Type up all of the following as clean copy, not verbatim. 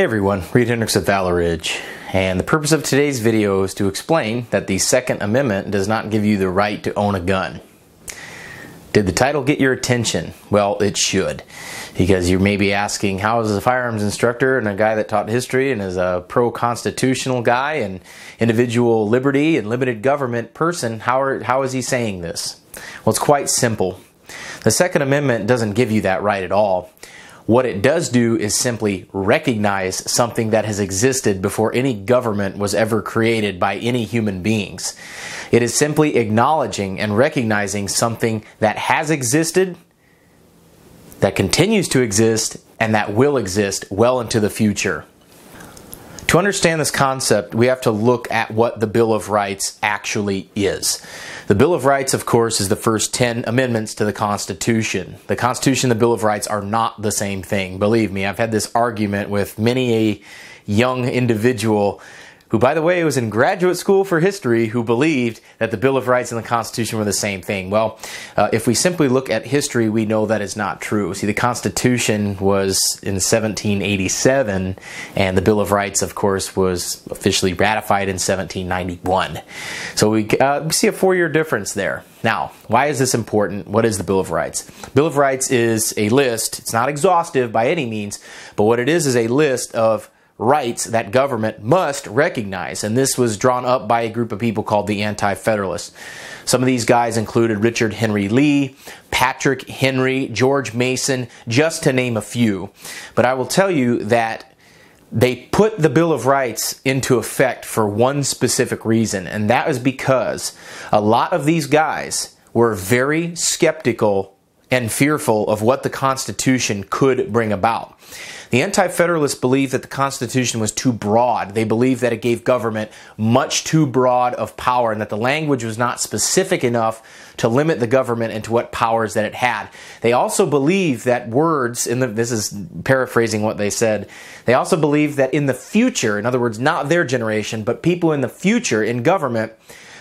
Hey everyone, Reed Hendricks of ValorRidge, and the purpose of today's video is to explain that the Second Amendment does not give you the right to own a gun. Did the title get your attention? Well, it should, because you may be asking, how is a firearms instructor and a guy that taught history and is a pro-constitutional guy and individual liberty and limited government person, how is he saying this? Well, it's quite simple. The Second Amendment doesn't give you that right at all. What it does do is simply recognize something that has existed before any government was ever created by any human beings. It is simply acknowledging and recognizing something that has existed, that continues to exist, and that will exist well into the future. To understand this concept, we have to look at what the Bill of Rights actually is. The Bill of Rights, of course, is the first 10 amendments to the Constitution. The Constitution and the Bill of Rights are not the same thing. Believe me, I've had this argument with many a young individual who, by the way, was in graduate school for history, who believed that the Bill of Rights and the Constitution were the same thing. Well, if we simply look at history, we know that is not true. See, the Constitution was in 1787, and the Bill of Rights, of course, was officially ratified in 1791. So we see a 4-year difference there. Now, why is this important? What is the Bill of Rights? Bill of Rights is a list. It's not exhaustive by any means, but what it is a list of rights that government must recognize, and this was drawn up by a group of people called the Anti-Federalists. Some of these guys included Richard Henry Lee, Patrick Henry, George Mason, just to name a few. But I will tell you that they put the Bill of Rights into effect for one specific reason, and that is because a lot of these guys were very skeptical and fearful of what the Constitution could bring about. The Anti-Federalists believed that the Constitution was too broad. They believed that it gave government much too broad of power and that the language was not specific enough to limit the government into what powers that it had. They also believed that words, this is paraphrasing what they said, they also believed that in the future, in other words, not their generation, but people in the future in government,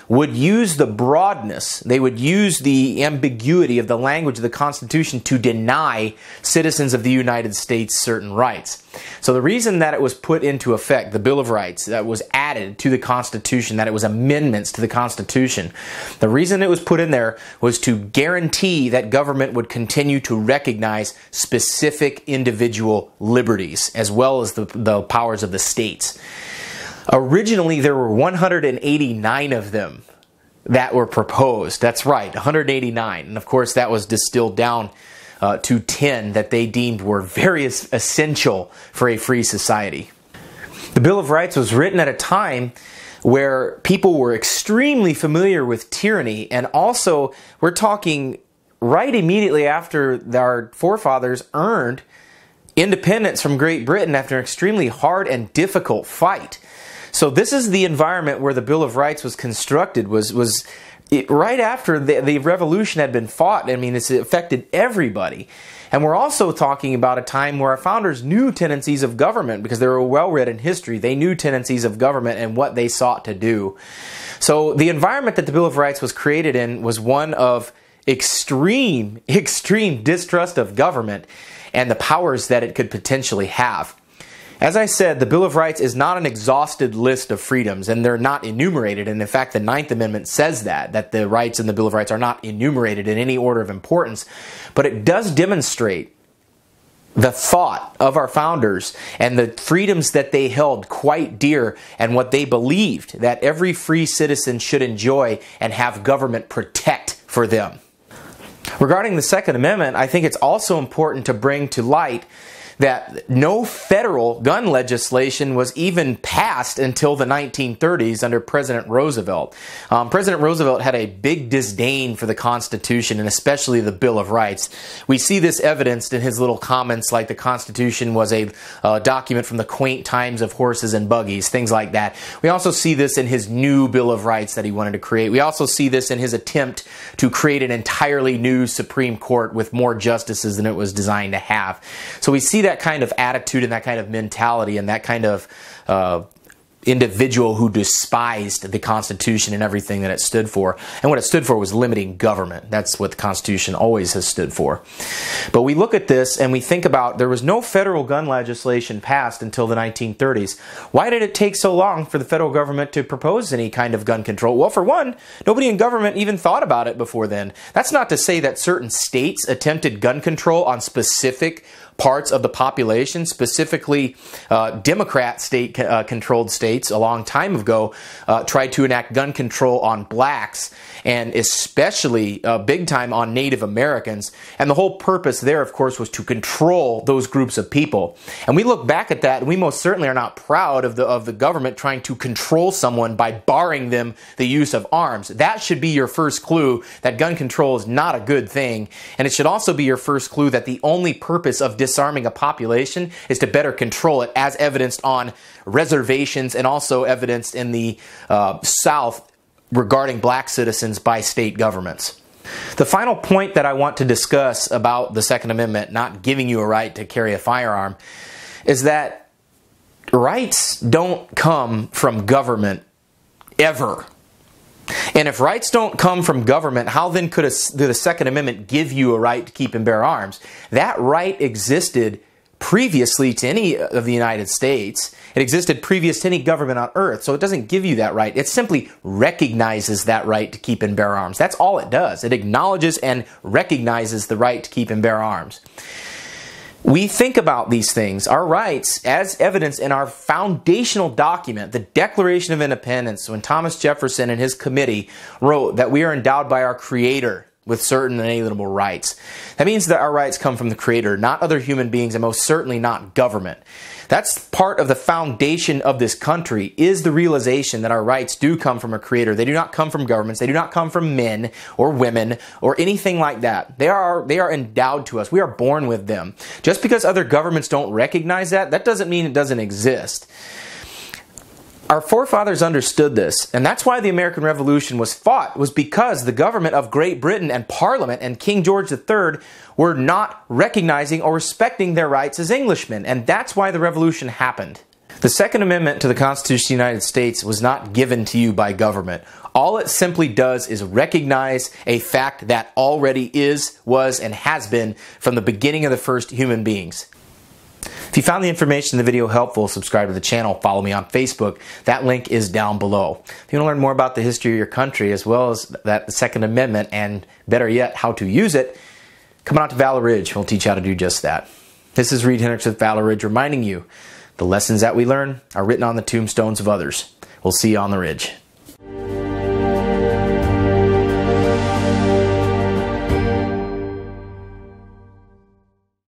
would use the broadness, they would use the ambiguity of the language of the Constitution to deny citizens of the United States certain rights. So the reason that it was put into effect, the Bill of Rights, that was added to the Constitution, that it was amendments to the Constitution, the reason it was put in there was to guarantee that government would continue to recognize specific individual liberties, as well as the powers of the states. Originally, there were 189 of them that were proposed. That's right, 189. And of course, that was distilled down to 10 that they deemed were very essential for a free society. The Bill of Rights was written at a time where people were extremely familiar with tyranny, and also we're talking right immediately after our forefathers earned independence from Great Britain after an extremely hard and difficult fight. So this is the environment where the Bill of Rights was constructed, was right after the revolution had been fought. I mean, it's affected everybody. And we're also talking about a time where our founders knew tendencies of government because they were well read in history. They knew tendencies of government and what they sought to do. So the environment that the Bill of Rights was created in was one of extreme distrust of government and the powers that it could potentially have. As I said, the Bill of Rights is not an exhausted list of freedoms, and they're not enumerated. And in fact, the 9th Amendment says that the rights in the Bill of Rights are not enumerated in any order of importance. But it does demonstrate the thought of our founders and the freedoms that they held quite dear, and what they believed that every free citizen should enjoy and have government protect for them. Regarding the Second Amendment, I think it's also important to bring to light that no federal gun legislation was even passed until the 1930s under President Roosevelt. President Roosevelt had a big disdain for the Constitution and especially the Bill of Rights. We see this evidenced in his little comments like the Constitution was a document from the quaint times of horses and buggies, things like that. We also see this in his new Bill of Rights that he wanted to create. We also see this in his attempt to create an entirely new Supreme Court with more justices than it was designed to have. So we see that kind of attitude and that kind of mentality and that kind of individual who despised the Constitution and everything that it stood for. And what it stood for was limiting government. That's what the Constitution always has stood for. But we look at this and we think about there was no federal gun legislation passed until the 1930s. Why did it take so long for the federal government to propose any kind of gun control? Well, for one, nobody in government even thought about it before then. That's not to say that certain states attempted gun control on specific parts of the population, specifically Democrat state controlled states a long time ago tried to enact gun control on blacks, and especially big time on Native Americans. And the whole purpose there, of course, was to control those groups of people. And we look back at that, and we most certainly are not proud of the government trying to control someone by barring them the use of arms. That should be your first clue that gun control is not a good thing. And it should also be your first clue that the only purpose of disarming a population is to better control it, as evidenced on reservations and also evidenced in the South regarding black citizens by state governments. The final point that I want to discuss about the Second Amendment not giving you a right to carry a firearm is that rights don't come from government ever. And if rights don't come from government, how then could the Second Amendment give you a right to keep and bear arms? That right existed previously to any of the United States. It existed previous to any government on earth, so it doesn't give you that right. It simply recognizes that right to keep and bear arms. That's all it does. It acknowledges and recognizes the right to keep and bear arms. We think about these things, our rights, as evidenced in our foundational document, the Declaration of Independence, when Thomas Jefferson and his committee wrote that we are endowed by our Creator with certain inalienable rights. That means that our rights come from the Creator, not other human beings, and most certainly not government. That's part of the foundation of this country, is the realization that our rights do come from a Creator. They do not come from governments. They do not come from men or women or anything like that. They are endowed to us. We are born with them. Just because other governments don't recognize that, that doesn't mean it doesn't exist. Our forefathers understood this, and that's why the American Revolution was fought, was because the government of Great Britain and Parliament and King George III were not recognizing or respecting their rights as Englishmen, and that's why the Revolution happened. The Second Amendment to the Constitution of the United States was not given to you by government. All it simply does is recognize a fact that already is, was, and has been from the beginning of the first human beings. If you found the information in the video helpful, subscribe to the channel, follow me on Facebook. That link is down below. If you want to learn more about the history of your country as well as the Second Amendment and better yet, how to use it, come on out to ValorRidge. We'll teach you how to do just that. This is Reed Hendricks with ValorRidge reminding you the lessons that we learn are written on the tombstones of others. We'll see you on the Ridge.